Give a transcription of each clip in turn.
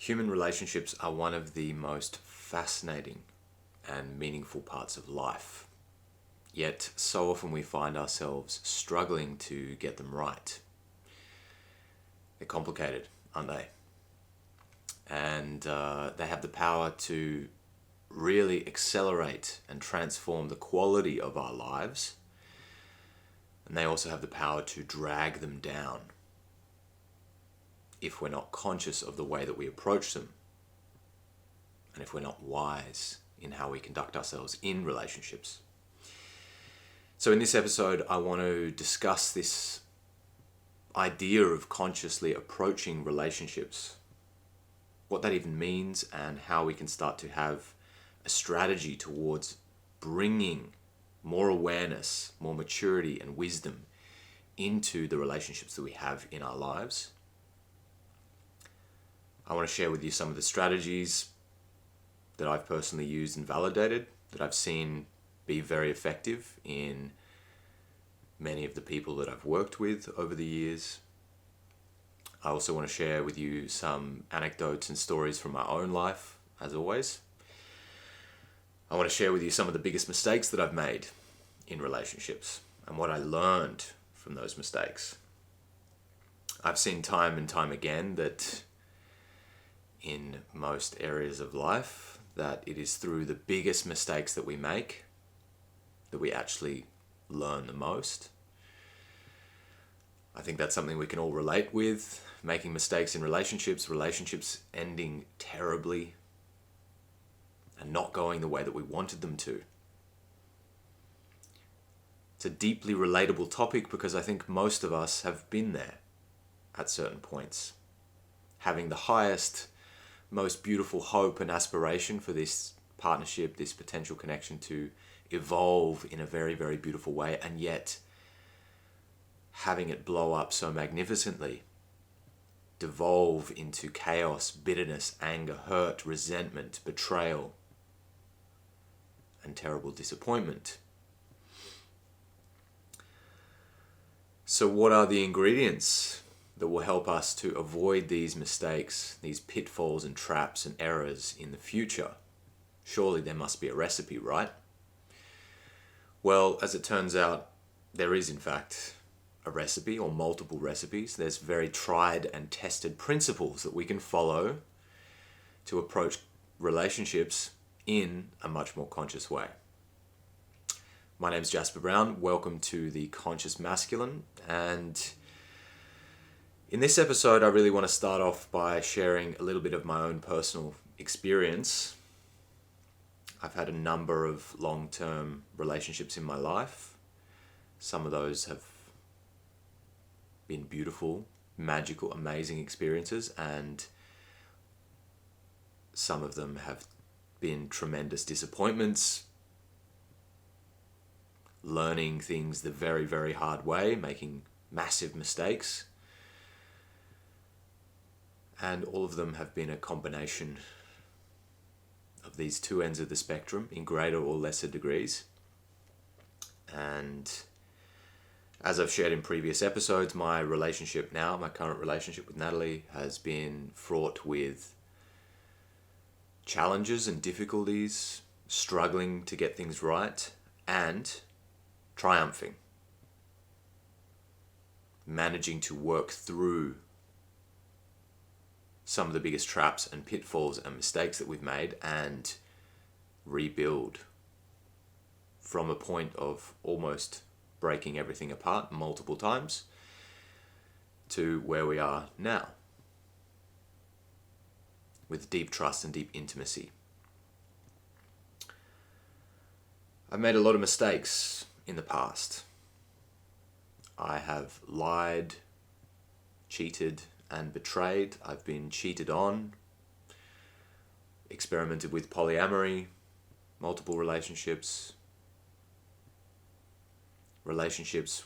Human relationships are one of the most fascinating and meaningful parts of life. Yet, so often we find ourselves struggling to get them right. They're complicated, aren't they? And they have the power to really accelerate and transform the quality of our lives. And they also have the power to drag them down if we're not conscious of the way that we approach them, and if we're not wise in how we conduct ourselves in relationships. So in this episode, I want to discuss this idea of consciously approaching relationships, what that even means, and how we can start to have a strategy towards bringing more awareness, more maturity and wisdom into the relationships that we have in our lives. I want to share with you some of the strategies that I've personally used and validated, that I've seen be very effective in many of the people that I've worked with over the years. I also want to share with you some anecdotes and stories from my own life, as always. I want to share with you some of the biggest mistakes that I've made in relationships and what I learned from those mistakes. I've seen time and time again that in most areas of life, that it is through the biggest mistakes that we make that we actually learn the most. I think that's something we can all relate with, making mistakes in relationships ending terribly and not going the way that we wanted them to. It's a deeply relatable topic because I think most of us have been there at certain points, having the highest, most beautiful hope and aspiration for this partnership, this potential connection to evolve in a very, very beautiful way, and yet having it blow up so magnificently, devolve into chaos, bitterness, anger, hurt, resentment, betrayal, and terrible disappointment. So what are the ingredients that will help us to avoid these mistakes, these pitfalls and traps and errors in the future? Surely there must be a recipe, right? Well, as it turns out, there is in fact a recipe or multiple recipes. There's very tried and tested principles that we can follow to approach relationships in a much more conscious way. My name is Jasper Brown. Welcome to the Conscious Masculine, and in this episode, I really want to start off by sharing a little bit of my own personal experience. I've had a number of long-term relationships in my life. Some of those have been beautiful, magical, amazing experiences, and some of them have been tremendous disappointments, learning things the very, very hard way, making massive mistakes. And all of them have been a combination of these two ends of the spectrum in greater or lesser degrees. And as I've shared in previous episodes, my current relationship with Natalie has been fraught with challenges and difficulties, struggling to get things right, and triumphing. Managing to work through some of the biggest traps and pitfalls and mistakes that we've made and rebuild from a point of almost breaking everything apart multiple times to where we are now, with deep trust and deep intimacy. I've made a lot of mistakes in the past. I have lied, cheated, and betrayed. I've been cheated on, experimented with polyamory, multiple relationships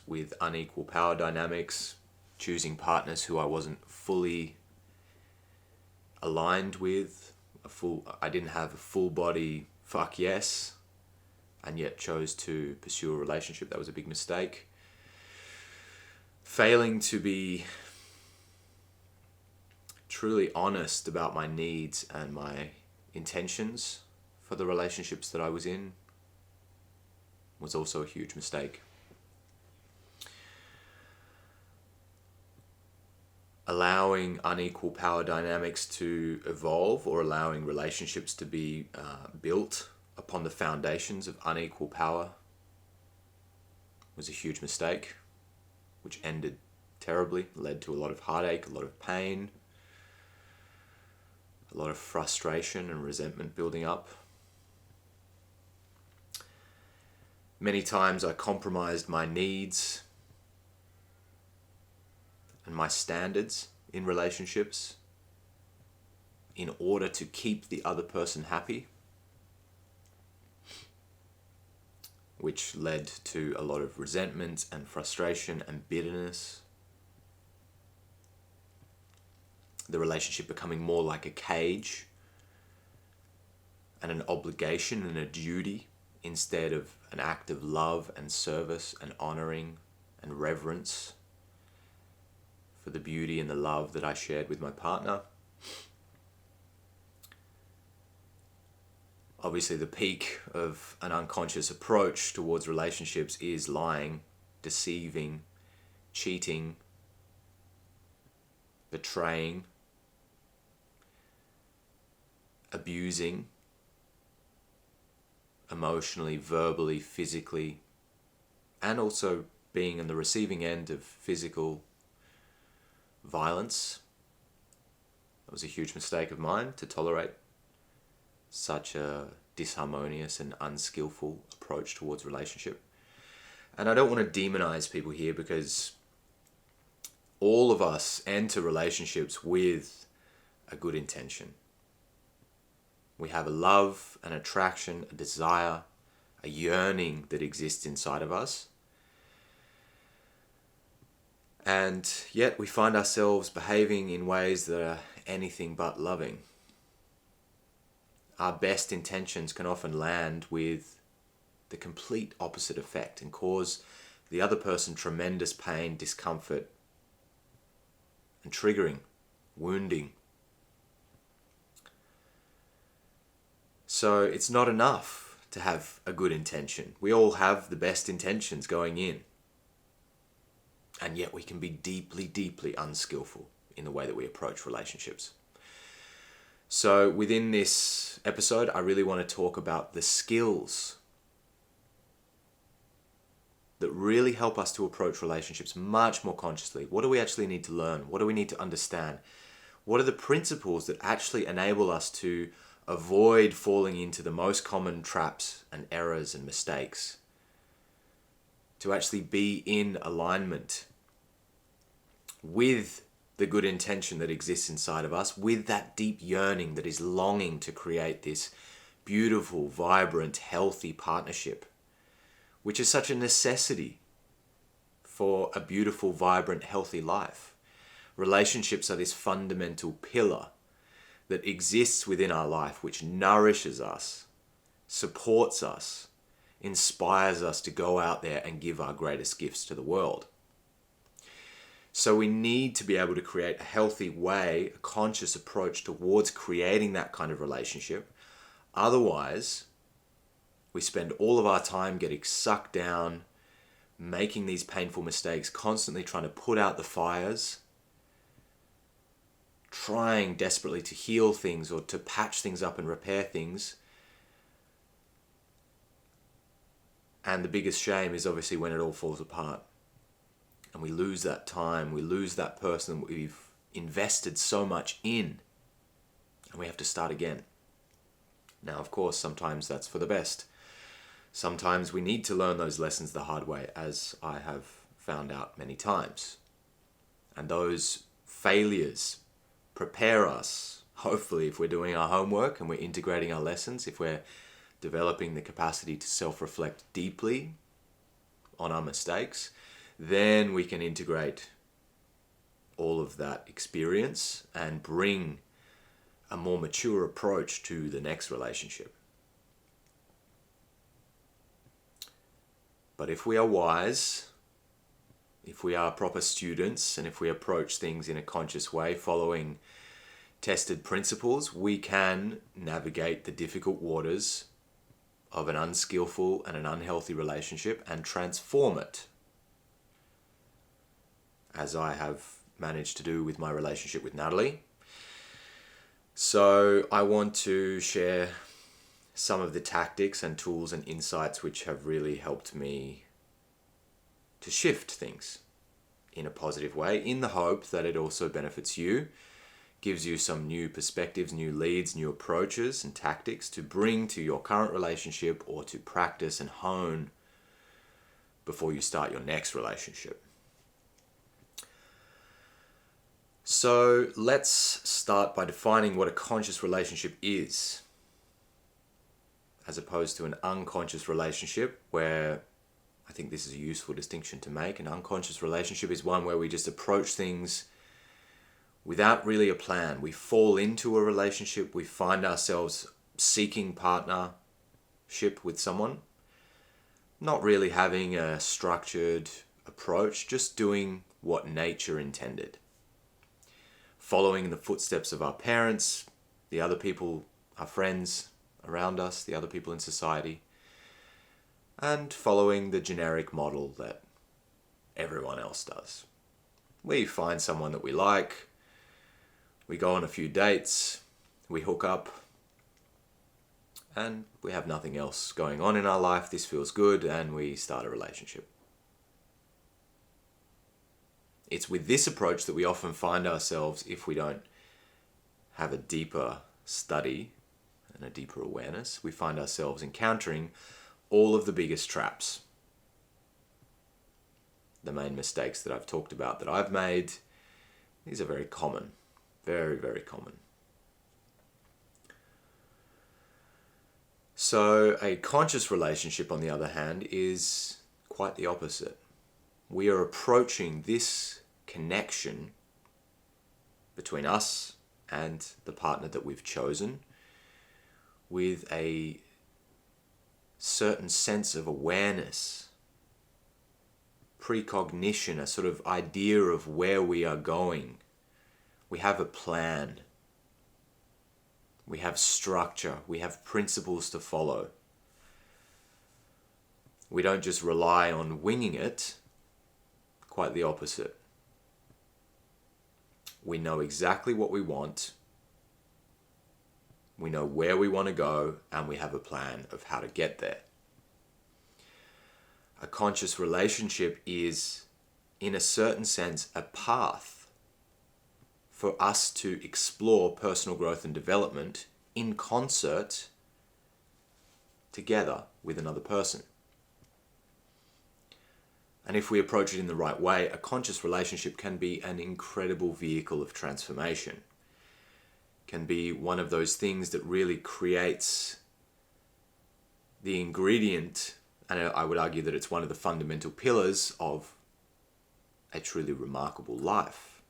with unequal power dynamics, choosing partners who I wasn't fully aligned with. I didn't have a full body fuck yes, and yet chose to pursue a relationship. That was a big mistake. Failing to be truly honest about my needs and my intentions for the relationships that I was in was also a huge mistake. Allowing unequal power dynamics to evolve, or allowing relationships to be built upon the foundations of unequal power, was a huge mistake, which ended terribly, led to a lot of heartache, a lot of pain, a lot of frustration and resentment building up. Many times I compromised my needs and my standards in relationships in order to keep the other person happy, which led to a lot of resentment and frustration and bitterness. The relationship becoming more like a cage and an obligation and a duty instead of an act of love and service and honoring and reverence for the beauty and the love that I shared with my partner. Obviously, the peak of an unconscious approach towards relationships is lying, deceiving, cheating, betraying, abusing, emotionally, verbally, physically, and also being on the receiving end of physical violence. That was a huge mistake of mine, to tolerate such a disharmonious and unskillful approach towards relationship. And I don't want to demonize people here, because all of us enter relationships with a good intention. We have a love, an attraction, a desire, a yearning that exists inside of us. And yet we find ourselves behaving in ways that are anything but loving. Our best intentions can often land with the complete opposite effect and cause the other person tremendous pain, discomfort, and triggering, wounding. So it's not enough to have a good intention. We all have the best intentions going in. And yet we can be deeply, deeply unskillful in the way that we approach relationships. So within this episode, I really want to talk about the skills that really help us to approach relationships much more consciously. What do we actually need to learn? What do we need to understand? What are the principles that actually enable us to avoid falling into the most common traps and errors and mistakes? To actually be in alignment with the good intention that exists inside of us, with that deep yearning that is longing to create this beautiful, vibrant, healthy partnership, which is such a necessity for a beautiful, vibrant, healthy life. Relationships are this fundamental pillar that exists within our life, which nourishes us, supports us, inspires us to go out there and give our greatest gifts to the world. So we need to be able to create a healthy way, a conscious approach towards creating that kind of relationship. Otherwise, we spend all of our time getting sucked down, making these painful mistakes, constantly trying to put out the fires, trying desperately to heal things or to patch things up and repair things. And the biggest shame is obviously when it all falls apart. And we lose that time, we lose that person that we've invested so much in, and we have to start again. Now, of course, sometimes that's for the best. Sometimes we need to learn those lessons the hard way, as I have found out many times. And those failures prepare us, hopefully, if we're doing our homework and we're integrating our lessons, if we're developing the capacity to self-reflect deeply on our mistakes, then we can integrate all of that experience and bring a more mature approach to the next relationship. But if we are wise, if we are proper students, and if we approach things in a conscious way, following tested principles, we can navigate the difficult waters of an unskillful and an unhealthy relationship and transform it, as I have managed to do with my relationship with Natalie. So I want to share some of the tactics and tools and insights which have really helped me to shift things in a positive way, in the hope that it also benefits you, gives you some new perspectives, new leads, new approaches and tactics to bring to your current relationship or to practice and hone before you start your next relationship. So let's start by defining what a conscious relationship is, as opposed to an unconscious relationship, where I think this is a useful distinction to make. An unconscious relationship is one where we just approach things without really a plan. We fall into a relationship, we find ourselves seeking partnership with someone, not really having a structured approach, just doing what nature intended. Following in the footsteps of our parents, the other people, our friends around us, the other people in society, and following the generic model that everyone else does. We find someone that we like, we go on a few dates, we hook up, and we have nothing else going on in our life. This feels good, and we start a relationship. It's with this approach that we often find ourselves, if we don't have a deeper study and a deeper awareness, we find ourselves encountering all of the biggest traps. The main mistakes that I've talked about that I've made, these are very common. Very, very common. So a conscious relationship, on the other hand, is quite the opposite. We are approaching this connection between us and the partner that we've chosen with a certain sense of awareness, precognition, a sort of idea of where we are going. We have a plan. We have structure. We have principles to follow. We don't just rely on winging it, quite the opposite. We know exactly what we want. We know where we want to go, and we have a plan of how to get there. A conscious relationship is, in a certain sense, a path for us to explore personal growth and development in concert together with another person. And if we approach it in the right way, a conscious relationship can be an incredible vehicle of transformation. Can be one of those things that really creates the ingredient, and I would argue that it's one of the fundamental pillars of a truly remarkable life.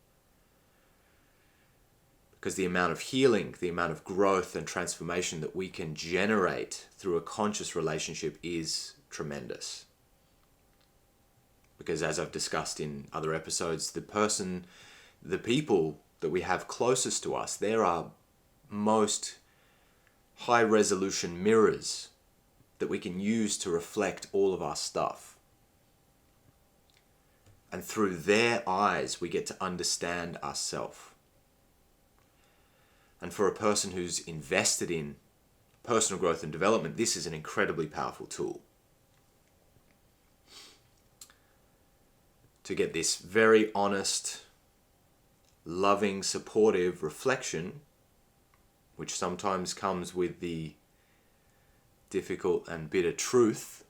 Because the amount of healing, the amount of growth and transformation that we can generate through a conscious relationship is tremendous. Because as I've discussed in other episodes, the people that we have closest to us, they're our most high resolution mirrors that we can use to reflect all of our stuff. And through their eyes, we get to understand ourselves. And for a person who's invested in personal growth and development, this is an incredibly powerful tool. To get this very honest, loving, supportive reflection, which sometimes comes with the difficult and bitter truth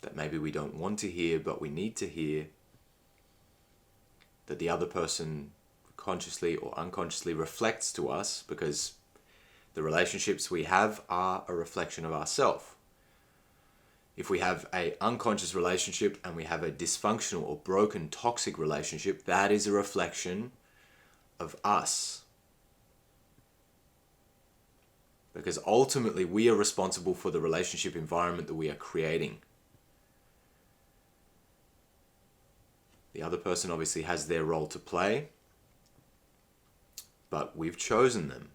that maybe we don't want to hear, but we need to hear, that the other person consciously or unconsciously reflects to us, because the relationships we have are a reflection of ourselves. If we have an unconscious relationship and we have a dysfunctional or broken toxic relationship, that is a reflection of us. Because ultimately we are responsible for the relationship environment that we are creating. The other person obviously has their role to play, but we've chosen them.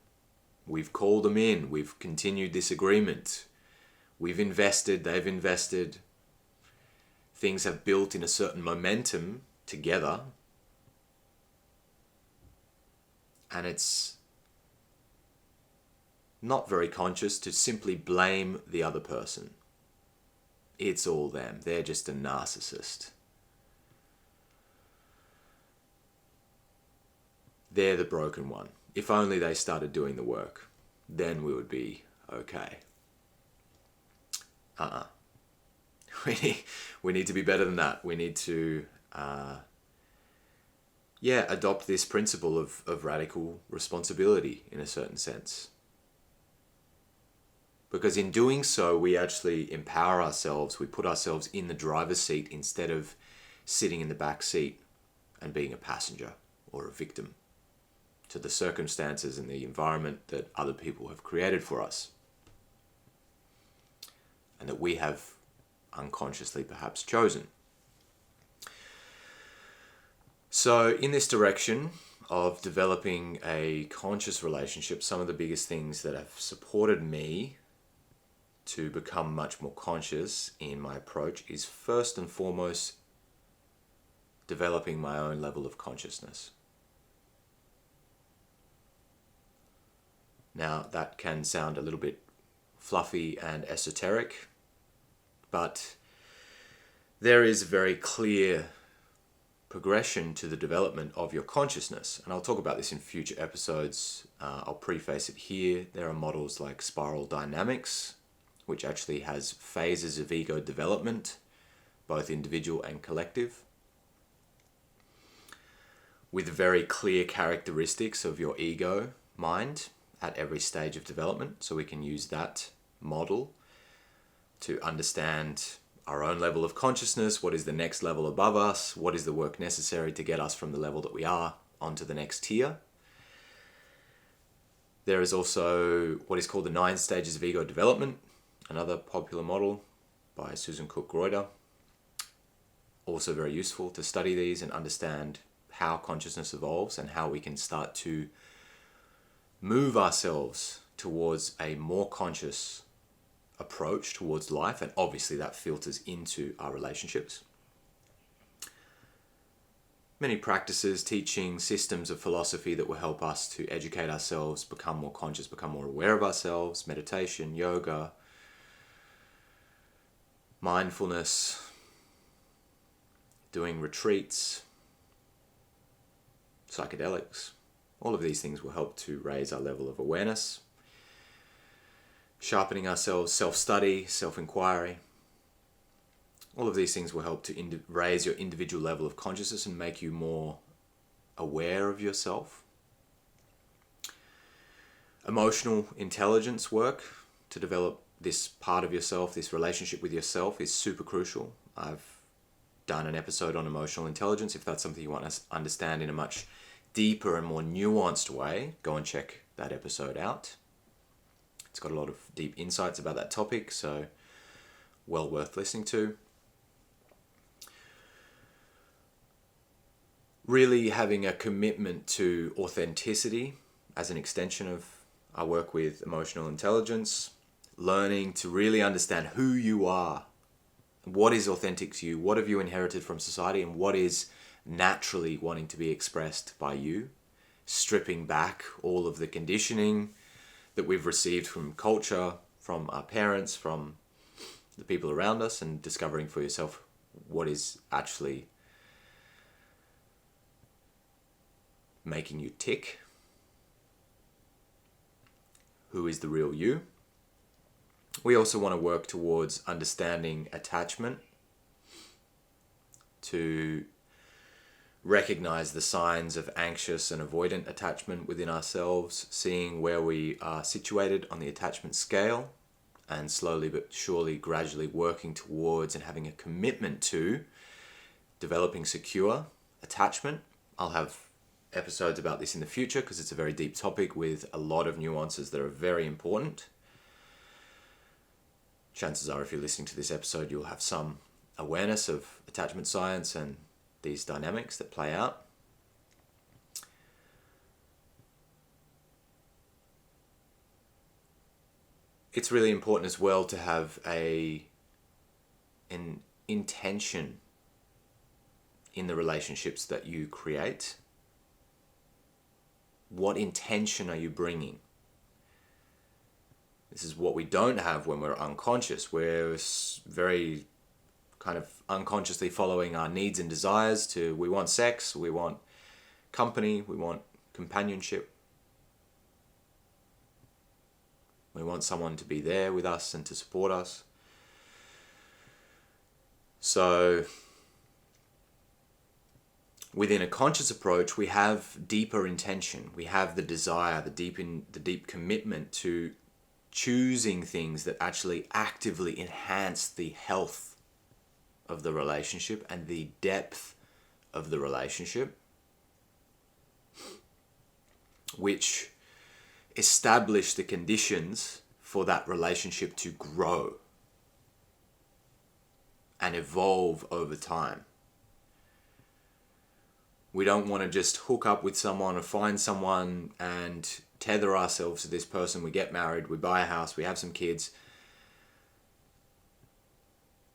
We've called them in. We've continued this agreement. We've invested. They've invested. Things have built in a certain momentum together. And it's not very conscious to simply blame the other person. It's all them. They're just a narcissist. They're the broken one. If only they started doing the work, then we would be okay. We need to be better than that. We need to, adopt this principle of radical responsibility in a certain sense. Because in doing so, we actually empower ourselves. We put ourselves in the driver's seat instead of sitting in the back seat and being a passenger or a victim to the circumstances and the environment that other people have created for us, and that we have unconsciously perhaps chosen. So in this direction of developing a conscious relationship, some of the biggest things that have supported me to become much more conscious in my approach is first and foremost developing my own level of consciousness. Now, that can sound a little bit fluffy and esoteric, but there is a very clear progression to the development of your consciousness. And I'll talk about this in future episodes. I'll preface it here. There are models like spiral dynamics, which actually has phases of ego development, both individual and collective, with very clear characteristics of your ego mind at every stage of development. So we can use that model to understand our own level of consciousness, what is the next level above us, what is the work necessary to get us from the level that we are onto the next tier. There is also what is called the 9 stages of ego development, another popular model by Susan Cook-Greuter. Also very useful to study these and understand how consciousness evolves and how we can start to move ourselves towards a more conscious approach towards life, and obviously that filters into our relationships. Many practices, teaching, systems of philosophy that will help us to educate ourselves, become more conscious, become more aware of ourselves, meditation, yoga, mindfulness, doing retreats, psychedelics. All of these things will help to raise our level of awareness, sharpening ourselves, self-study, self-inquiry. All of these things will help to raise your individual level of consciousness and make you more aware of yourself. Emotional intelligence work to develop this part of yourself, this relationship with yourself, is super crucial. I've done an episode on emotional intelligence. If that's something you want to understand in a much deeper and more nuanced way, go and check that episode out. It's got a lot of deep insights about that topic, so well worth listening to. Really having a commitment to authenticity as an extension of our work with emotional intelligence, learning to really understand who you are, what is authentic to you, what have you inherited from society, and what is naturally wanting to be expressed by you, stripping back all of the conditioning that we've received from culture, from our parents, from the people around us, and discovering for yourself what is actually making you tick. Who is the real you? We also want to work towards understanding attachment, to recognize the signs of anxious and avoidant attachment within ourselves, seeing where we are situated on the attachment scale, and slowly but surely, gradually working towards and having a commitment to developing secure attachment. I'll have episodes about this in the future because it's a very deep topic with a lot of nuances that are very important. Chances are, if you're listening to this episode, you'll have some awareness of attachment science and these dynamics that play out. it's really important as well to have an intention in the relationships that you create. What intention are you bringing? This is what we don't have when we're unconscious. We're very kind of unconsciously following our needs and desires we want sex, we want company, we want companionship. We want someone to be there with us and to support us. So within a conscious approach, we have deeper intention. We have the desire, the deep commitment to choosing things that actually actively enhance the health of the relationship and the depth of the relationship, which establish the conditions for that relationship to grow and evolve over time. We don't want to just hook up with someone or find someone and tether ourselves to this person. We get married, we buy a house, we have some kids,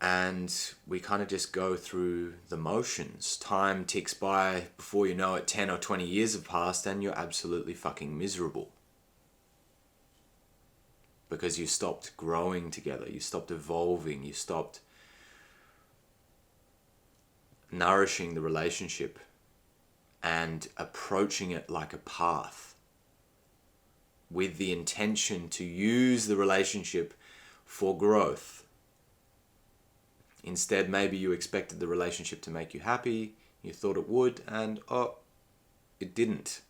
and we kind of just go through the motions. Time ticks by, before you know it, 10 or 20 years have passed and you're absolutely fucking miserable. Because you stopped growing together, you stopped evolving, you stopped nourishing the relationship and approaching it like a path with the intention to use the relationship for growth. Instead, maybe you expected the relationship to make you happy, you thought it would, and it didn't.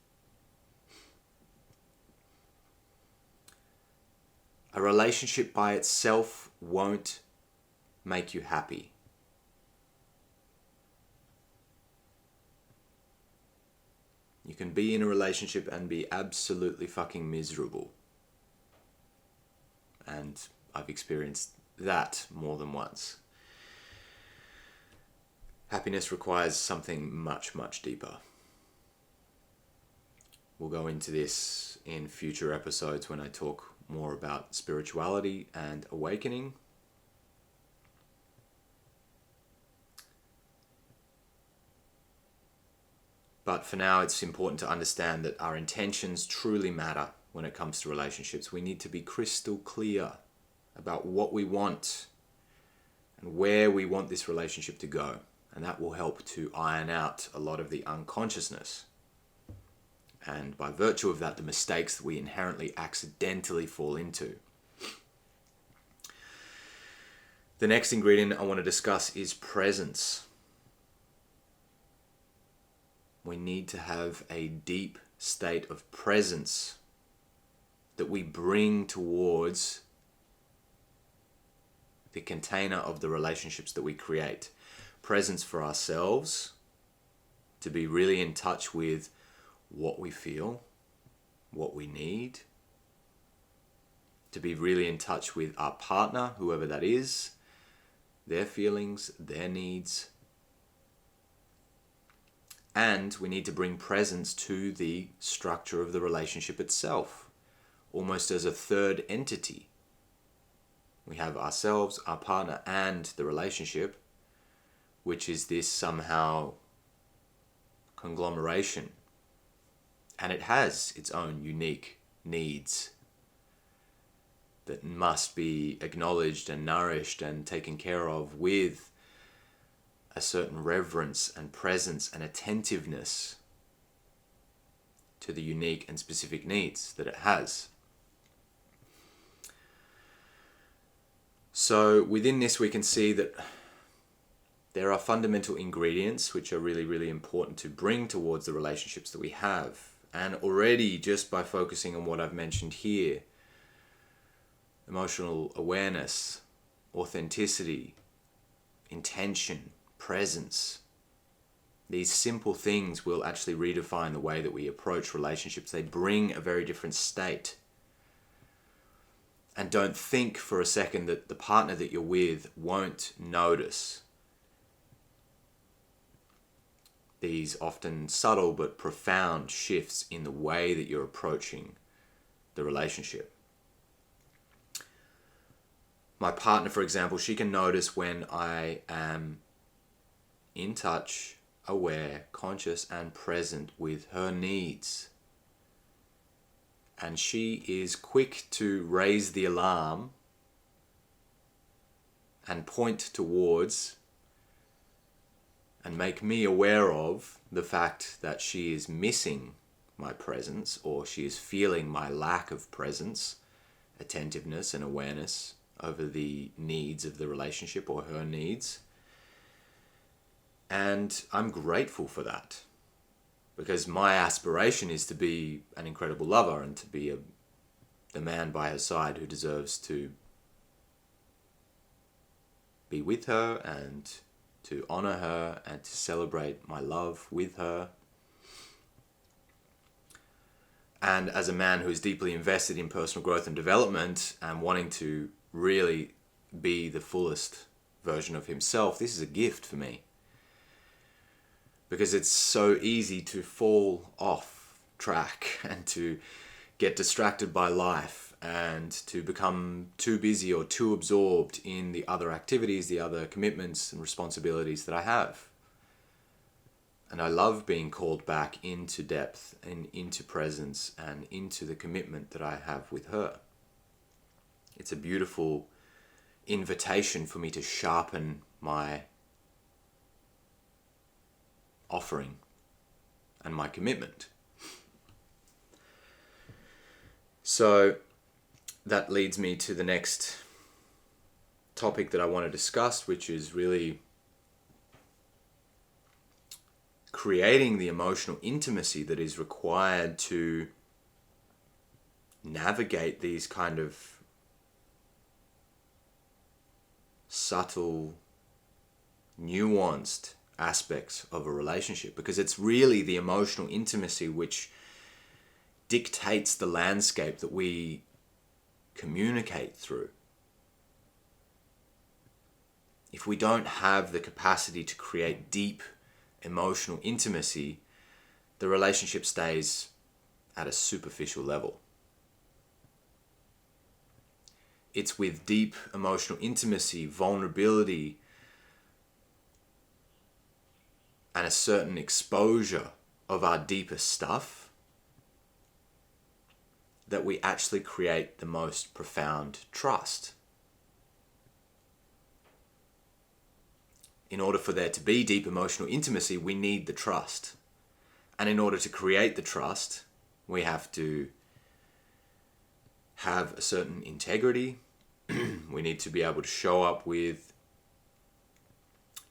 A relationship by itself won't make you happy. You can be in a relationship and be absolutely fucking miserable. And I've experienced that more than once. Happiness requires something much, much deeper. We'll go into this in future episodes when I talk more about spirituality and awakening. But for now, it's important to understand that our intentions truly matter when it comes to relationships. We need to be crystal clear about what we want and where we want this relationship to go. And that will help to iron out a lot of the unconsciousness. And by virtue of that, the mistakes that we inherently accidentally fall into. The next ingredient I want to discuss is presence. We need to have a deep state of presence that we bring towards the container of the relationships that we create. Presence for ourselves, to be really in touch with what we feel, what we need, to be really in touch with our partner, whoever that is, their feelings, their needs. And we need to bring presence to the structure of the relationship itself, almost as a third entity. We have ourselves, our partner, and the relationship, which is this somehow conglomeration. And it has its own unique needs that must be acknowledged and nourished and taken care of with a certain reverence and presence and attentiveness to the unique and specific needs that it has. So within this, we can see that there are fundamental ingredients which are really, really important to bring towards the relationships that we have. And already, just by focusing on what I've mentioned here, emotional awareness, authenticity, intention, presence, these simple things will actually redefine the way that we approach relationships. They bring a very different state. And don't think for a second that the partner that you're with won't notice these often subtle but profound shifts in the way that you're approaching the relationship. My partner, for example, she can notice when I am in touch, aware, conscious, and present with her needs. And she is quick to raise the alarm and point towards and make me aware of the fact that she is missing my presence, or she is feeling my lack of presence, attentiveness and awareness over the needs of the relationship or her needs. And I'm grateful for that, because my aspiration is to be an incredible lover and to be the man by her side who deserves to be with her and to honor her and to celebrate my love with her. And as a man who is deeply invested in personal growth and development and wanting to really be the fullest version of himself, this is a gift for me. Because it's so easy to fall off track and to get distracted by life and to become too busy or too absorbed in the other activities, the other commitments and responsibilities that I have. And I love being called back into depth and into presence and into the commitment that I have with her. It's a beautiful invitation for me to sharpen my offering and my commitment. So that leads me to the next topic that I want to discuss, which is really creating the emotional intimacy that is required to navigate these kind of subtle, nuanced aspects of a relationship, because it's really the emotional intimacy which dictates the landscape that we communicate through. If we don't have the capacity to create deep emotional intimacy, the relationship stays at a superficial level. It's with deep emotional intimacy, vulnerability, and a certain exposure of our deepest stuff that we actually create the most profound trust. In order for there to be deep emotional intimacy, we need the trust. And in order to create the trust, we have to have a certain integrity. We need to be able to show up with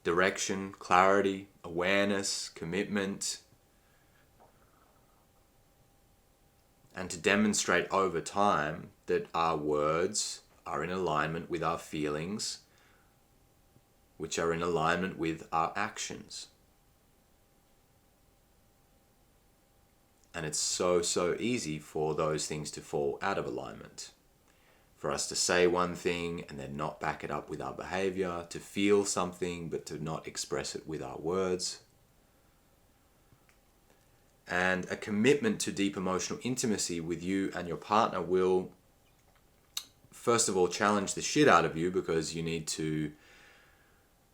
direction, clarity, awareness, commitment, and to demonstrate over time that our words are in alignment with our feelings, which are in alignment with our actions. And it's so easy for those things to fall out of alignment. For us to say one thing and then not back it up with our behavior, to feel something but to not express it with our words. And a commitment to deep emotional intimacy with you and your partner will, first of all, challenge the shit out of you, because you need to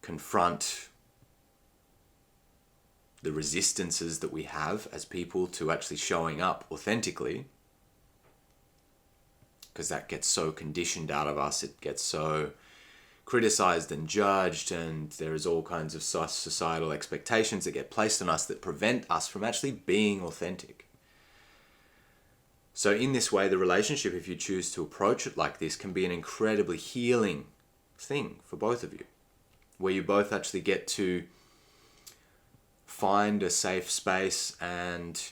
confront the resistances that we have as people to actually showing up authentically, because that gets so conditioned out of us. It gets so criticized and judged, and there is all kinds of societal expectations that get placed on us that prevent us from actually being authentic. So in this way, the relationship, if you choose to approach it like this, can be an incredibly healing thing for both of you, where you both actually get to find a safe space and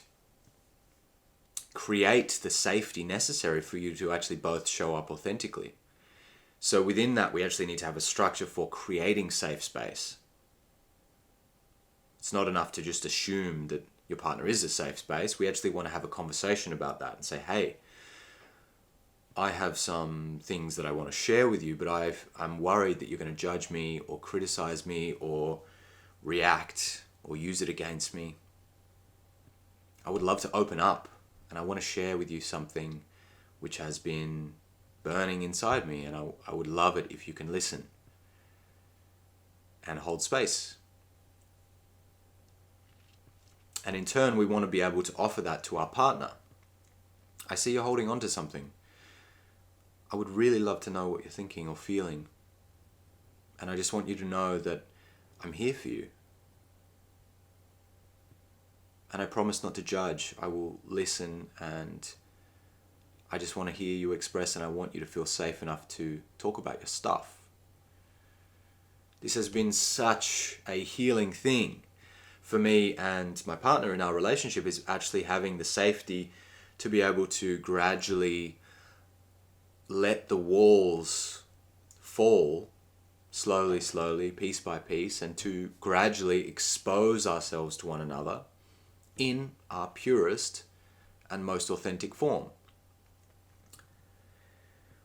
create the safety necessary for you to actually both show up authentically. So within that, we actually need to have a structure for creating safe space. It's not enough to just assume that your partner is a safe space. We actually want to have a conversation about that and say, hey, I have some things that I want to share with you, but I'm worried that you're going to judge me or criticize me or react or use it against me. I would love to open up, and I want to share with you something which has been burning inside me, and I would love it if you can listen and hold space. And in turn, we want to be able to offer that to our partner. I see you're holding on to something. I would really love to know what you're thinking or feeling. And I just want you to know that I'm here for you. And I promise not to judge. I will listen, and I just want to hear you express, and I want you to feel safe enough to talk about your stuff. This has been such a healing thing for me and my partner in our relationship, is actually having the safety to be able to gradually let the walls fall slowly, piece by piece, and to gradually expose ourselves to one another in our purest and most authentic form,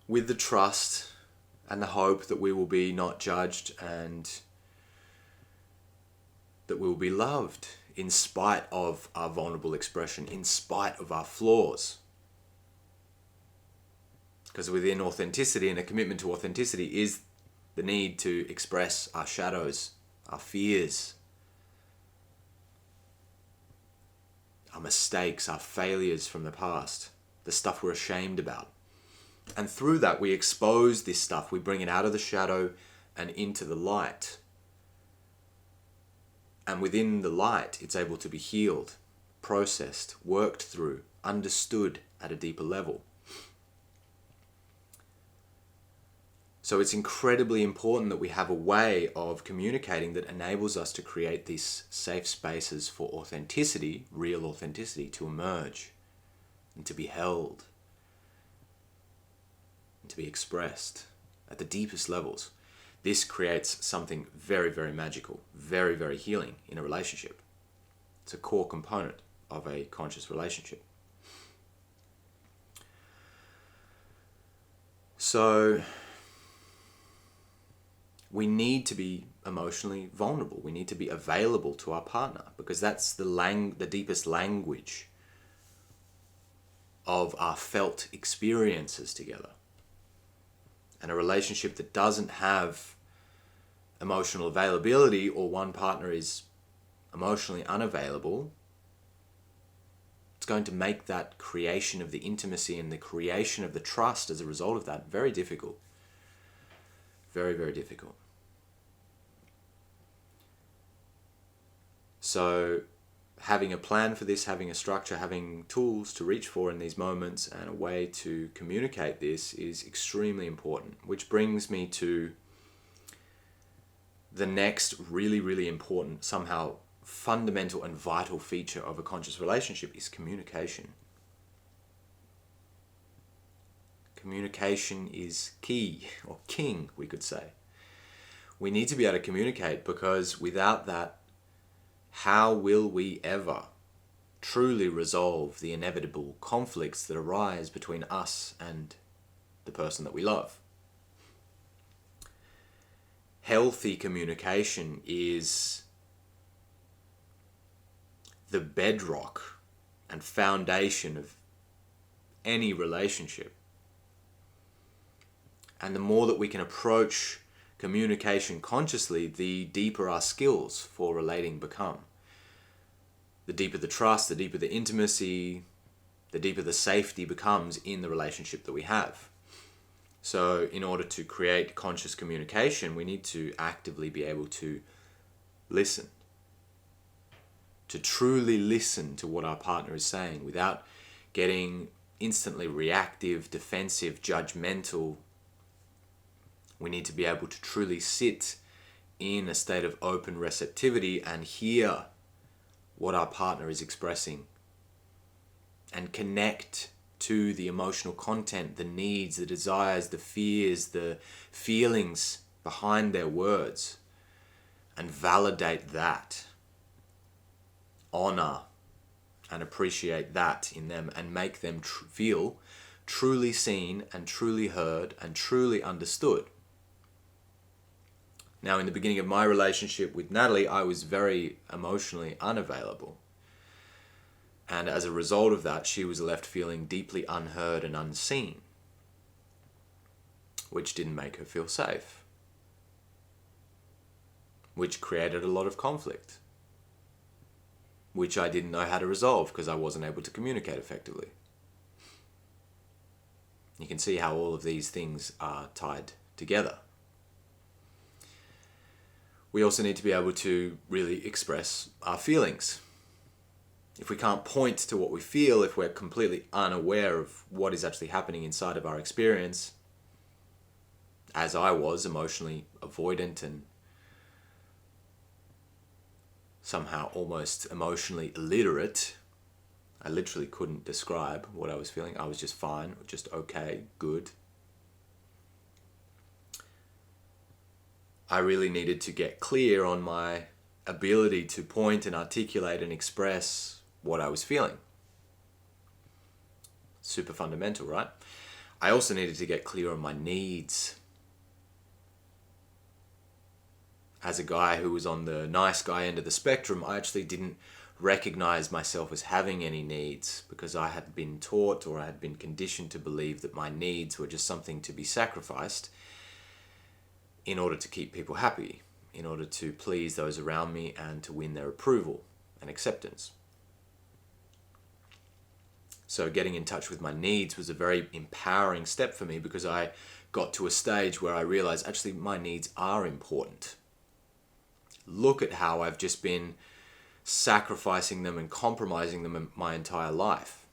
with the trust and the hope that we will be not judged and that we will be loved in spite of our vulnerable expression, in spite of our flaws. Because within authenticity and a commitment to authenticity is the need to express our shadows, our fears, our mistakes, our failures from the past, the stuff we're ashamed about. And through that, we expose this stuff, we bring it out of the shadow and into the light. And within the light, it's able to be healed, processed, worked through, understood at a deeper level. So it's incredibly important that we have a way of communicating that enables us to create these safe spaces for authenticity, real authenticity, to emerge and to be held and to be expressed at the deepest levels. This creates something very, very magical, very, very healing in a relationship. It's a core component of a conscious relationship. So we need to be emotionally vulnerable. We need to be available to our partner, because that's the deepest language of our felt experiences together. And a relationship that doesn't have emotional availability, or one partner is emotionally unavailable, it's going to make that creation of the intimacy and the creation of the trust as a result of that very difficult. Very, very difficult. So having a plan for this, having a structure, having tools to reach for in these moments, and a way to communicate this is extremely important. Which brings me to the next really, really important, somehow fundamental and vital feature of a conscious relationship is communication. Communication is key, or king, we could say. We need to be able to communicate, because without that, how will we ever truly resolve the inevitable conflicts that arise between us and the person that we love? Healthy communication is the bedrock and foundation of any relationship. And the more that we can approach communication consciously, the deeper our skills for relating become. The deeper the trust, the deeper the intimacy, the deeper the safety becomes in the relationship that we have. So in order to create conscious communication, we need to actively be able to listen. To truly listen to what our partner is saying without getting instantly reactive, defensive, judgmental. We need to be able to truly sit in a state of open receptivity and hear what our partner is expressing, and connect to the emotional content, the needs, the desires, the fears, the feelings behind their words, and validate that, honor and appreciate that in them, and make them feel truly seen and truly heard and truly understood. Now, in the beginning of my relationship with Natalie, I was very emotionally unavailable. And as a result of that, she was left feeling deeply unheard and unseen. which didn't make her feel safe, which created a lot of conflict, which I didn't know how to resolve because I wasn't able to communicate effectively. You can see how all of these things are tied together. We also need to be able to really express our feelings. If we can't point to what we feel, if we're completely unaware of what is actually happening inside of our experience, as I was, emotionally avoidant and somehow almost emotionally illiterate, I literally couldn't describe what I was feeling. I was just fine, just okay, good. I really needed to get clear on my ability to point and articulate and express what I was feeling. Super fundamental, right? I also needed to get clear on my needs. As a guy who was on the nice guy end of the spectrum, I actually didn't recognize myself as having any needs because I had been taught or I had been conditioned to believe that my needs were just something to be sacrificed in order to keep people happy, in order to please those around me and to win their approval and acceptance. So getting in touch with my needs was a very empowering step for me because I got to a stage where I realized actually my needs are important. Look at how I've just been sacrificing them and compromising them my entire life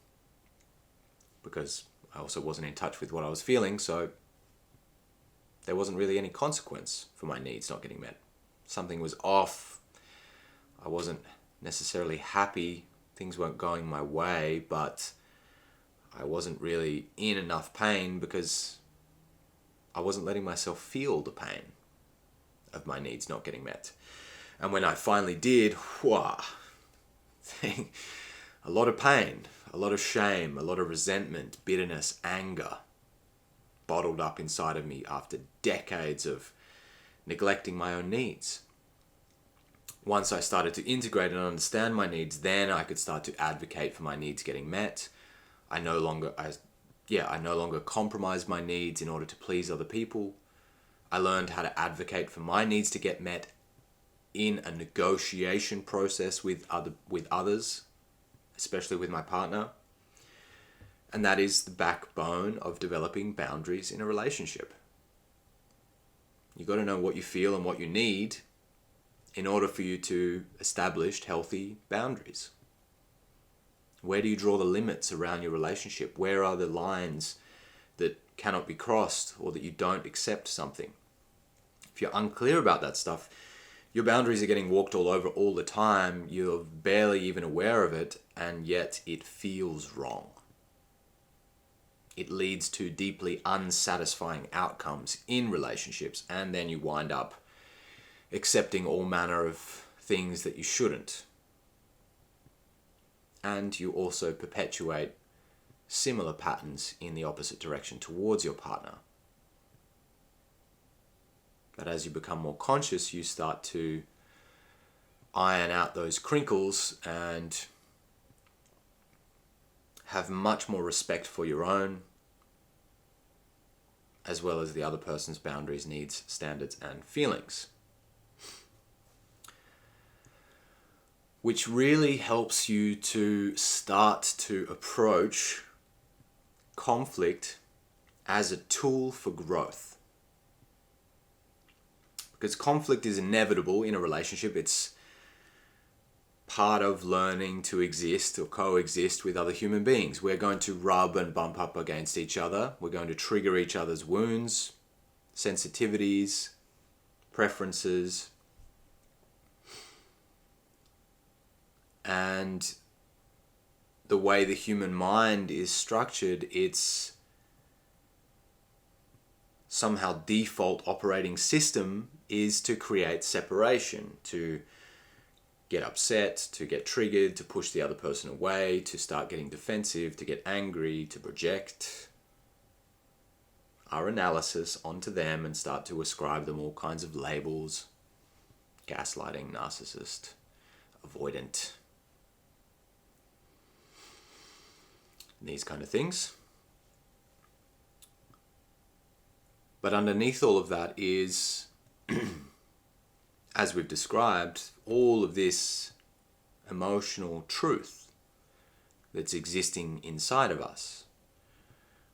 because I also wasn't in touch with what I was feeling, so there wasn't really any consequence for my needs not getting met. Something was off. I wasn't necessarily happy. Things weren't going my way, but I wasn't really in enough pain because I wasn't letting myself feel the pain of my needs not getting met. And when I finally did, a lot of pain, a lot of shame, a lot of resentment, bitterness, anger bottled up inside of me after decades of neglecting my own needs. Once I started to integrate and understand my needs, then I could start to advocate for my needs getting met. I no longer compromised my needs in order to please other people. I learned how to advocate for my needs to get met in a negotiation process with others, especially with my partner. And that is the backbone of developing boundaries in a relationship. You've got to know what you feel and what you need in order for you to establish healthy boundaries. Where do you draw the limits around your relationship? Where are the lines that cannot be crossed or that you don't accept something? If you're unclear about that stuff, your boundaries are getting walked all over all the time. You're barely even aware of it, and yet it feels wrong. It leads to deeply unsatisfying outcomes in relationships, and then you wind up accepting all manner of things that you shouldn't. And you also perpetuate similar patterns in the opposite direction towards your partner. But as you become more conscious, you start to iron out those crinkles and have much more respect for your own, as well as the other person's boundaries, needs, standards, and feelings. Which really helps you to start to approach conflict as a tool for growth. Because conflict is inevitable in a relationship. It's part of learning to exist or coexist with other human beings. We're going to rub and bump up against each other. We're going to trigger each other's wounds, sensitivities, preferences. And the way the human mind is structured, its somehow default operating system is to create separation, to get upset, to get triggered, to push the other person away, to start getting defensive, to get angry, to project our analysis onto them and start to ascribe them all kinds of labels: gaslighting, narcissist, avoidant, these kind of things. But underneath all of that is, as we've described, all of this emotional truth that's existing inside of us.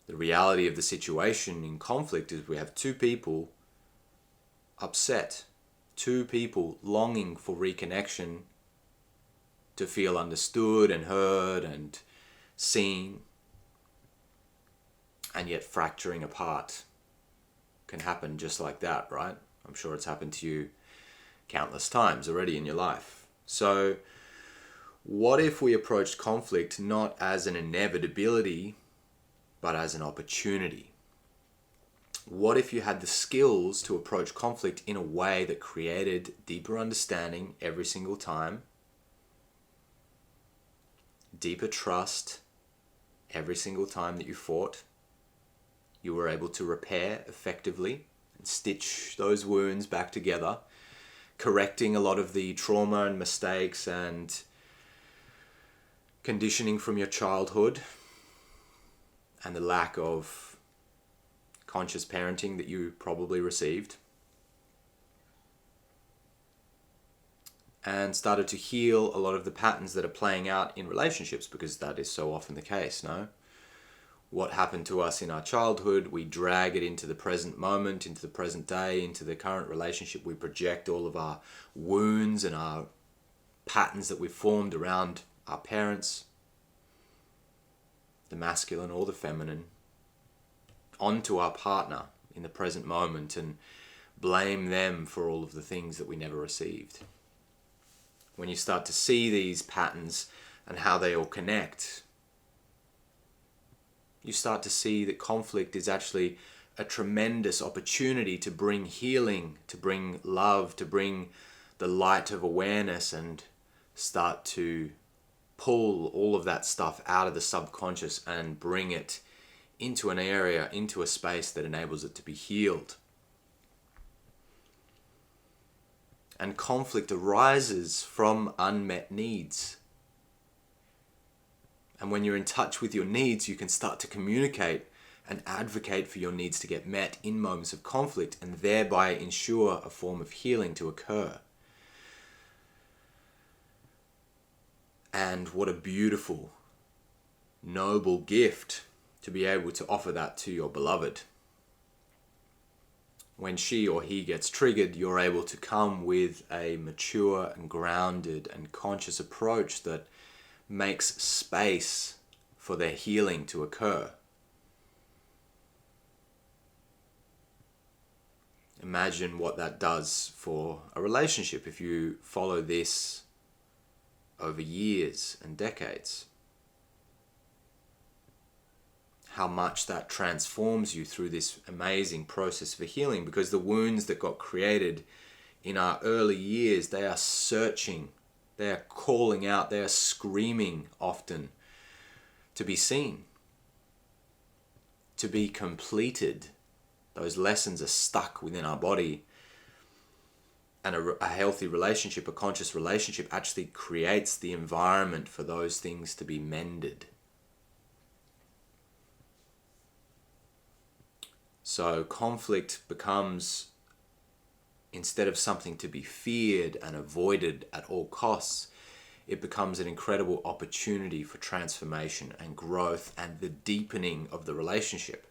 The reality of the situation in conflict is we have two people upset, two people longing for reconnection, to feel understood and heard and seen, and yet fracturing apart can happen just like that, right? I'm sure it's happened to you countless times already in your life. So what if we approached conflict not as an inevitability, but as an opportunity? What if you had the skills to approach conflict in a way that created deeper understanding every single time, deeper trust every single time that you fought? You were able to repair effectively and stitch those wounds back together, correcting a lot of the trauma and mistakes and conditioning from your childhood and the lack of conscious parenting that you probably received, and started to heal a lot of the patterns that are playing out in relationships, because that is so often the case, no? What happened to us in our childhood, we drag it into the present moment, into the present day, into the current relationship. We project all of our wounds and our patterns that we've formed around our parents, the masculine or the feminine, onto our partner in the present moment and blame them for all of the things that we never received. When you start to see these patterns and how they all connect, you start to see that conflict is actually a tremendous opportunity to bring healing, to bring love, to bring the light of awareness, and start to pull all of that stuff out of the subconscious and bring it into an area, into a space that enables it to be healed. And conflict arises from unmet needs. And when you're in touch with your needs, you can start to communicate and advocate for your needs to get met in moments of conflict, and thereby ensure a form of healing to occur. And what a beautiful, noble gift to be able to offer that to your beloved. When she or he gets triggered, you're able to come with a mature and grounded and conscious approach that makes space for their healing to occur. Imagine what that does for a relationship if you follow this over years and decades. How much that transforms you through this amazing process for healing, because the wounds that got created in our early years, they are searching, they are calling out, they are screaming often to be seen, to be completed. Those lessons are stuck within our body, and a healthy relationship, a conscious relationship, actually creates the environment for those things to be mended. So conflict becomes, instead of something to be feared and avoided at all costs, it becomes an incredible opportunity for transformation and growth and the deepening of the relationship.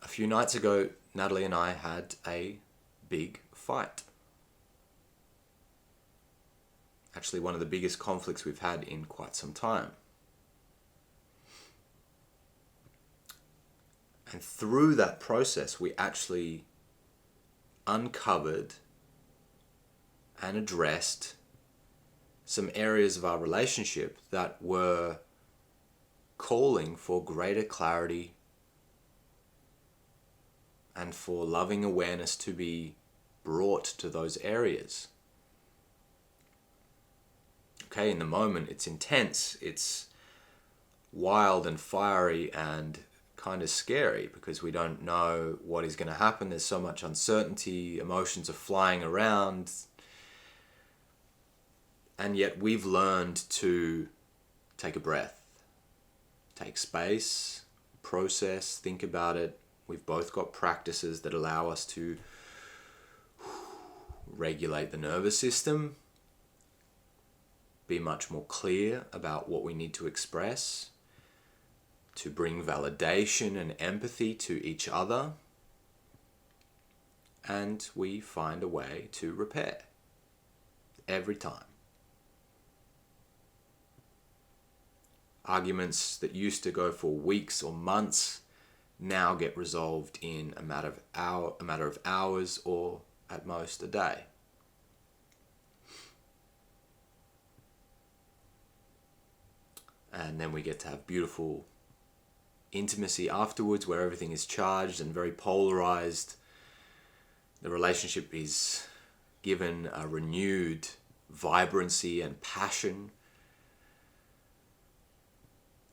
A few nights ago, Natalie and I had a big fight. Actually, one of the biggest conflicts we've had in quite some time. And through that process, we actually uncovered and addressed some areas of our relationship that were calling for greater clarity and for loving awareness to be brought to those areas. Okay, in the moment, it's intense, it's wild and fiery and kind of scary, because we don't know what is going to happen. There's so much uncertainty, emotions are flying around, and yet we've learned to take a breath, take space, process, think about it. We've both got practices that allow us to regulate the nervous system, be much more clear about what we need to express, to bring validation and empathy to each other, and we find a way to repair every time. Arguments that used to go for weeks or months now get resolved in a matter of hours, or at most a day. And then we get to have beautiful intimacy afterwards, where everything is charged and very polarized. The relationship is given a renewed vibrancy and passion.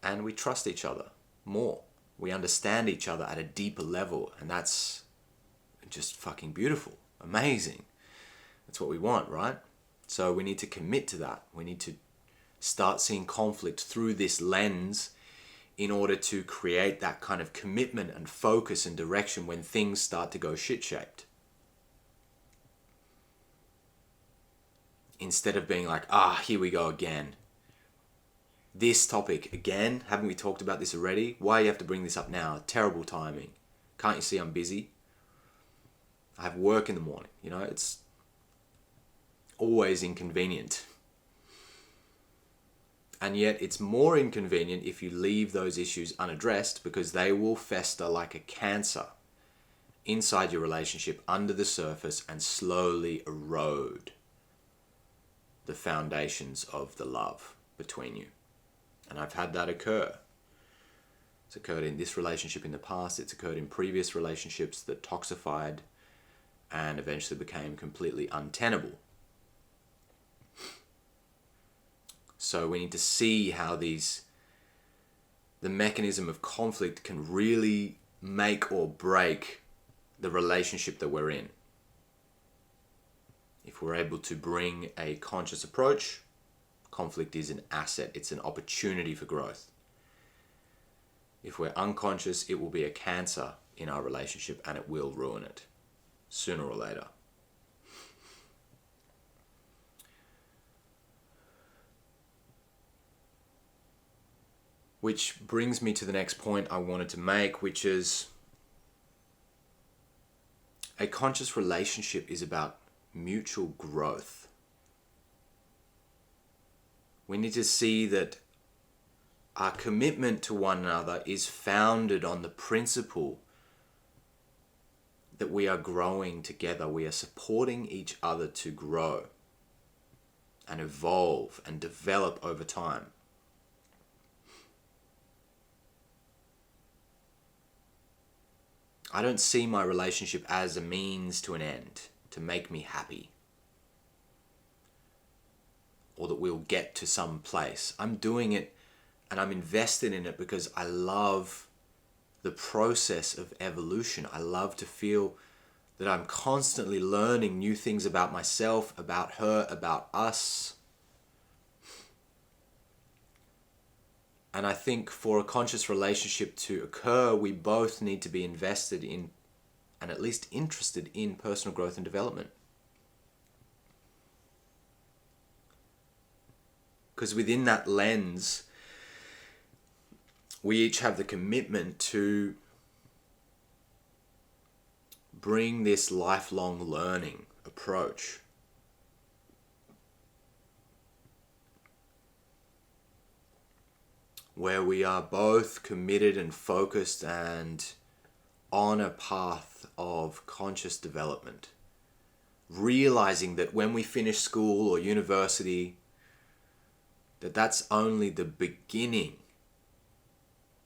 And we trust each other more. We understand each other at a deeper level. And that's just fucking beautiful. Amazing. That's what we want, right? So we need to commit to that. We need to start seeing conflict through this lens in order to create that kind of commitment and focus and direction when things start to go shit-shaped. Instead of being like, here we go again. This topic again, haven't we talked about this already? Why do you have to bring this up now? Terrible timing. Can't you see I'm busy? I have work in the morning. It's always inconvenient. And yet it's more inconvenient if you leave those issues unaddressed, because they will fester like a cancer inside your relationship under the surface and slowly erode the foundations of the love between you. And I've had that occur. It's occurred in this relationship in the past. It's occurred in previous relationships that toxified and eventually became completely untenable. So we need to see how the mechanism of conflict can really make or break the relationship that we're in. If we're able to bring a conscious approach, conflict is an asset. It's an opportunity for growth. If we're unconscious, it will be a cancer in our relationship and it will ruin it sooner or later. Which brings me to the next point I wanted to make, which is a conscious relationship is about mutual growth. We need to see that our commitment to one another is founded on the principle that we are growing together. We are supporting each other to grow and evolve and develop over time. I don't see my relationship as a means to an end, to make me happy, or that we'll get to some place. I'm doing it and I'm invested in it because I love the process of evolution. I love to feel that I'm constantly learning new things about myself, about her, about us. And I think for a conscious relationship to occur, we both need to be invested in and at least interested in personal growth and development. Because within that lens, we each have the commitment to bring this lifelong learning approach. Where we are both committed and focused and on a path of conscious development. Realizing that when we finish school or university, that's only the beginning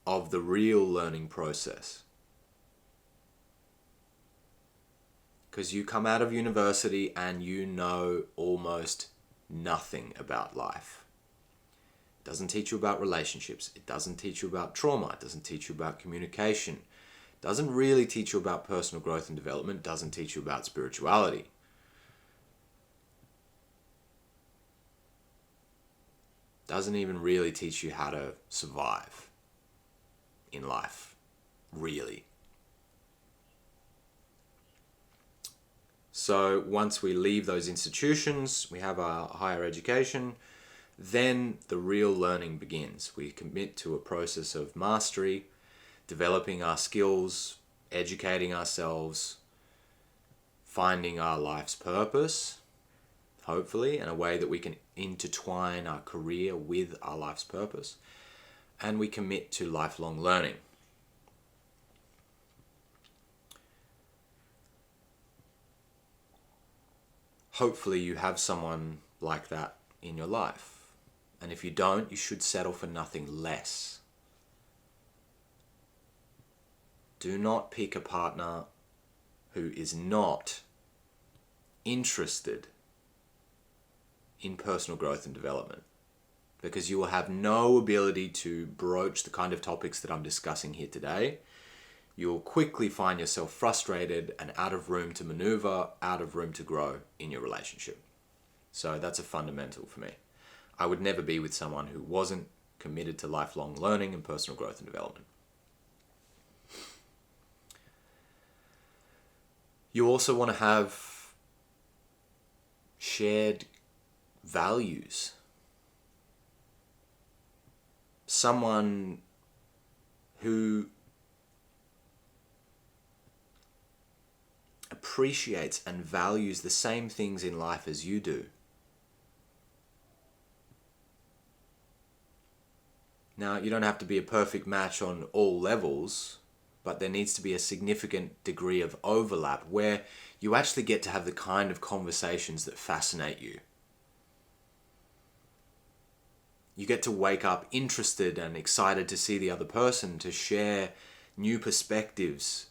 of the real learning process. Because you come out of university and you know almost nothing about life. It doesn't teach you about relationships. It doesn't teach you about trauma. It doesn't teach you about communication. It doesn't really teach you about personal growth and development. It doesn't teach you about spirituality. Doesn't even really teach you how to survive. in life, really. So once we leave those institutions, we have our higher education, then the real learning begins. We commit to a process of mastery, developing our skills, educating ourselves, finding our life's purpose, hopefully, in a way that we can intertwine our career with our life's purpose. And we commit to lifelong learning. Hopefully you have someone like that in your life. And if you don't, you should settle for nothing less. Do not pick a partner who is not interested in personal growth and development, because you will have no ability to broach the kind of topics that I'm discussing here today. You'll quickly find yourself frustrated and out of room to maneuver, out of room to grow in your relationship. So that's a fundamental for me. I would never be with someone who wasn't committed to lifelong learning and personal growth and development. You also want to have shared values. Someone who appreciates and values the same things in life as you do. Now, you don't have to be a perfect match on all levels, but there needs to be a significant degree of overlap where you actually get to have the kind of conversations that fascinate you. You get to wake up interested and excited to see the other person, to share new perspectives,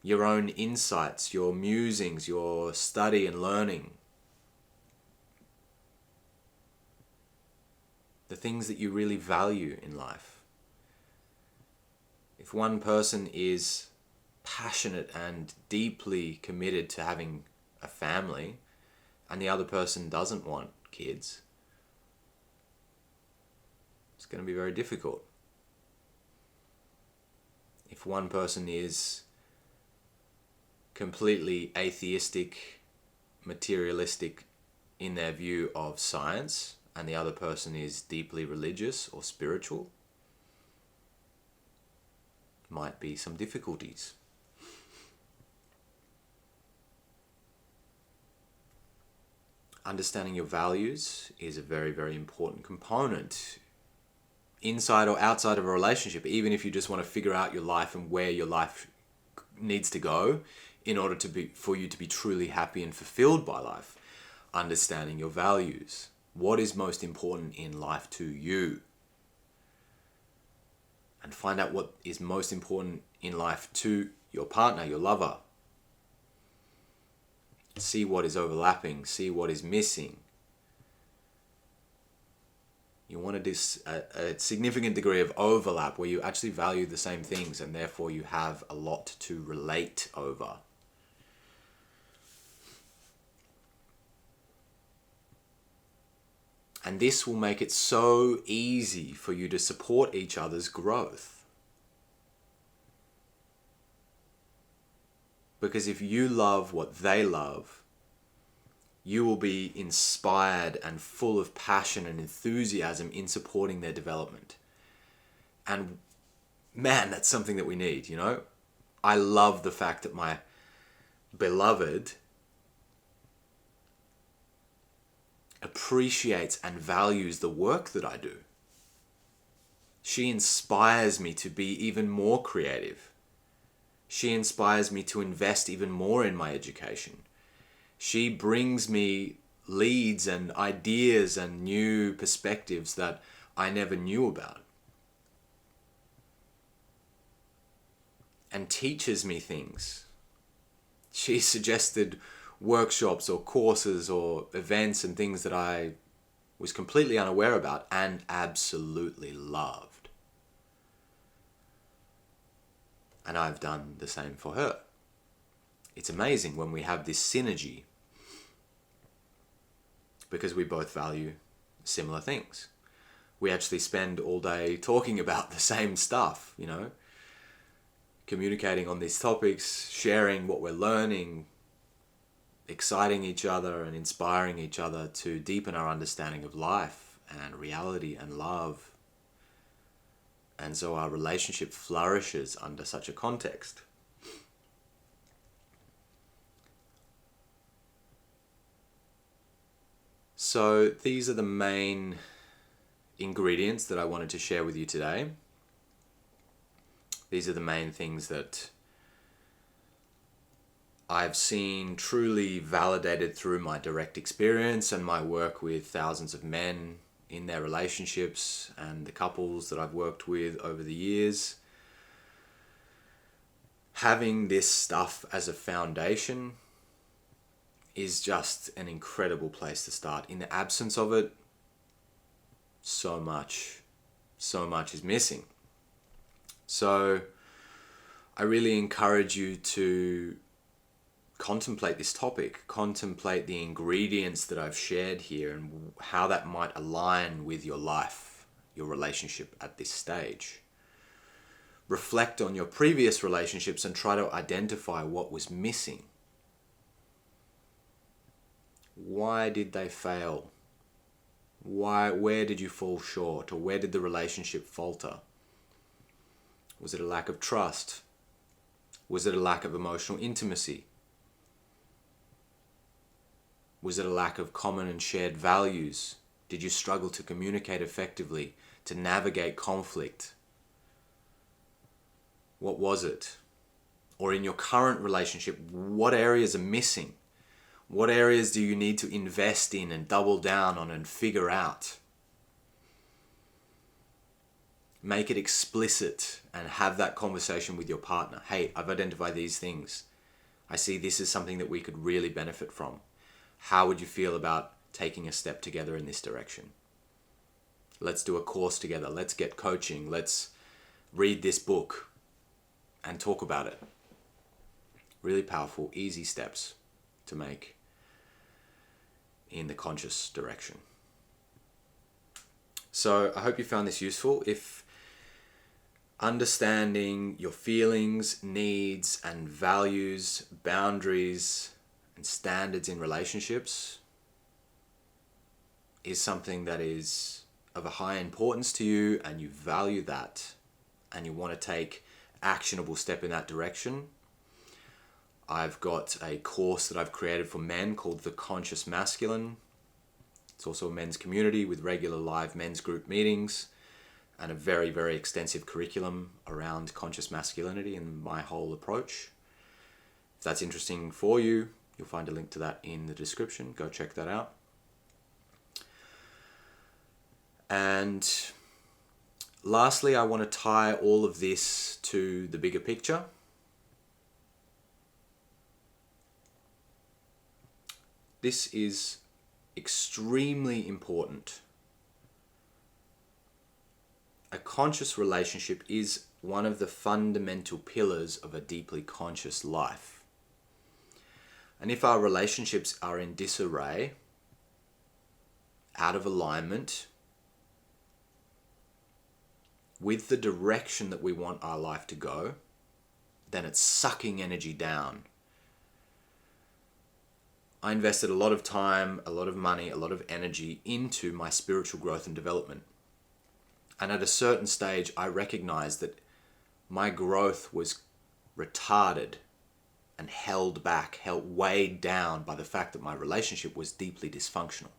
your own insights, your musings, your study and learning. The things that you really value in life. If one person is passionate and deeply committed to having a family, and the other person doesn't want kids, it's going to be very difficult. If one person is completely atheistic, materialistic in their view of science, and the other person is deeply religious or spiritual, might be some difficulties. Understanding your values is a very, very important component inside or outside of a relationship, even if you just want to figure out your life and where your life needs to go in order for you to be truly happy and fulfilled by life. Understanding your values. What is most important in life to you? And find out what is most important in life to your partner, your lover. See what is overlapping, see what is missing. You want to do a significant degree of overlap where you actually value the same things and therefore you have a lot to relate over. And this will make it so easy for you to support each other's growth. Because if you love what they love, you will be inspired and full of passion and enthusiasm in supporting their development. And man, that's something that we need, you know? I love the fact that my beloved appreciates and values the work that I do. She inspires me to be even more creative. She inspires me to invest even more in my education. She brings me leads and ideas and new perspectives that I never knew about. And teaches me things. She suggested workshops or courses or events and things that I was completely unaware about and absolutely loved. And I've done the same for her. It's amazing when we have this synergy because we both value similar things. we actually spend all day talking about the same stuff, you know, communicating on these topics, sharing what we're learning, exciting each other and inspiring each other to deepen our understanding of life and reality and love. And so our relationship flourishes under such a context. So these are the main ingredients that I wanted to share with you today. These are the main things that I've seen truly validated through my direct experience and my work with thousands of men in their relationships and the couples that I've worked with over the years. Having this stuff as a foundation is just an incredible place to start. In the absence of it, so much is missing. So I really encourage you to contemplate this topic, contemplate the ingredients that I've shared here and how that might align with your life, your relationship at this stage. Reflect on your previous relationships and try to identify what was missing. Why did they fail? Where did you fall short, or where did the relationship falter? Was it a lack of trust? Was it a lack of emotional intimacy? Was it a lack of common and shared values? Did you struggle to communicate effectively, to navigate conflict? What was it? Or in your current relationship, what areas are missing? What areas do you need to invest in and double down on and figure out? Make it explicit and have that conversation with your partner. Hey, I've identified these things. I see this is something that we could really benefit from. How would you feel about taking a step together in this direction? Let's do a course together. Let's get coaching. Let's read this book and talk about it. Really powerful, easy steps to make in the conscious direction. So I hope you found this useful. If understanding your feelings, needs, and values, boundaries, and standards in relationships is something that is of a high importance to you and you value that and you want to take actionable step in that direction, I've got a course that I've created for men called The Conscious Masculine. It's also a men's community with regular live men's group meetings and a very, very extensive curriculum around conscious masculinity and my whole approach. If that's interesting for you, you'll find a link to that in the description. Go check that out. And lastly, I want to tie all of this to the bigger picture. This is extremely important. A conscious relationship is one of the fundamental pillars of a deeply conscious life. And if our relationships are in disarray, out of alignment with the direction that we want our life to go, then it's sucking energy down. I invested a lot of time, a lot of money, a lot of energy into my spiritual growth and development. And at a certain stage, I recognized that my growth was retarded and held back, weighed down by the fact that my relationship was deeply dysfunctional.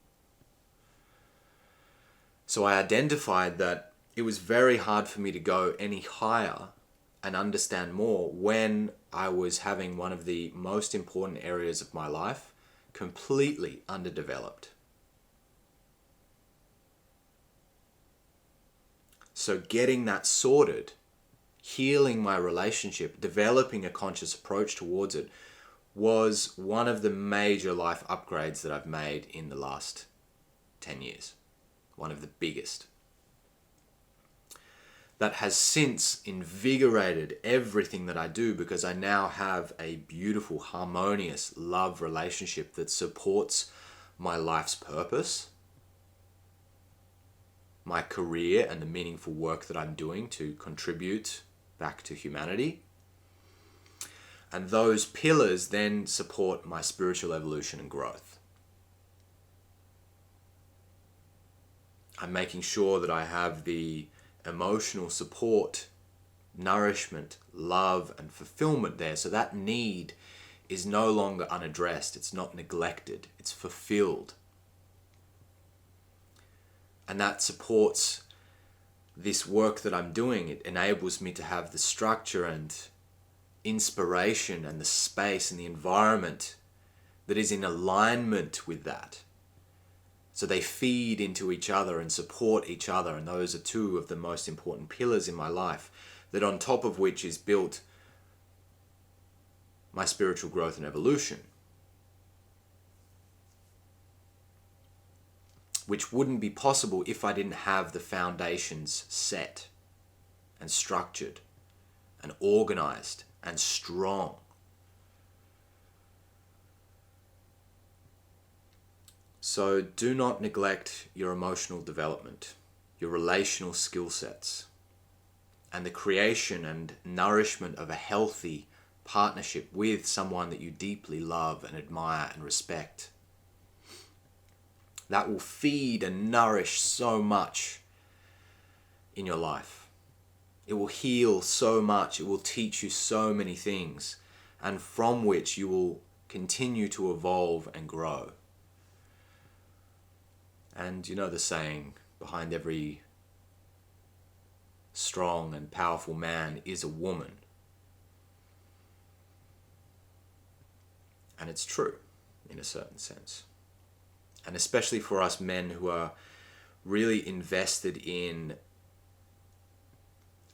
So I identified that it was very hard for me to go any higher and understand more when I was having one of the most important areas of my life completely underdeveloped. So getting that sorted, healing my relationship, developing a conscious approach towards it was one of the major life upgrades that I've made in the last 10 years. One of the biggest. That has since invigorated everything that I do because I now have a beautiful, harmonious love relationship that supports my life's purpose, my career and the meaningful work that I'm doing to contribute back to humanity. And those pillars then support my spiritual evolution and growth. I'm making sure that I have the emotional support, nourishment, love, and fulfillment there. So that need is no longer unaddressed. It's not neglected. It's fulfilled. And that supports this work that I'm doing. It enables me to have the structure and inspiration and the space and the environment that is in alignment with that. So they feed into each other and support each other. And those are two of the most important pillars in my life, that on top of which is built my spiritual growth and evolution, which wouldn't be possible if I didn't have the foundations set and structured and organized and strong. So do not neglect your emotional development, your relational skill sets, and the creation and nourishment of a healthy partnership with someone that you deeply love and admire and respect. That will feed and nourish so much in your life. It will heal so much. It will teach you so many things, and from which you will continue to evolve and grow. And you know the saying, behind every strong and powerful man is a woman. And it's true in a certain sense. And especially for us men who are really invested in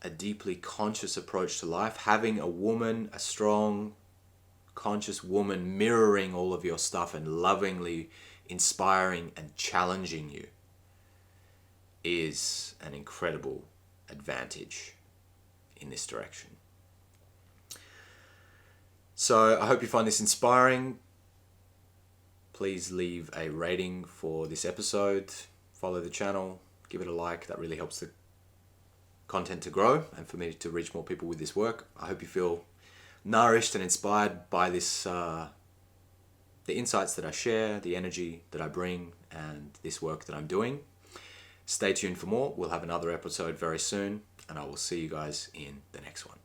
a deeply conscious approach to life, having a woman, a strong, conscious woman mirroring all of your stuff and lovingly inspiring and challenging you is an incredible advantage in this direction. So I hope you find this inspiring. Please leave a rating for this episode, follow the channel, give it a like. That really helps the content to grow and for me to reach more people with this work. I hope you feel nourished and inspired by this, the insights that I share, the energy that I bring, and this work that I'm doing. Stay tuned for more. We'll have another episode very soon, and I will see you guys in the next one.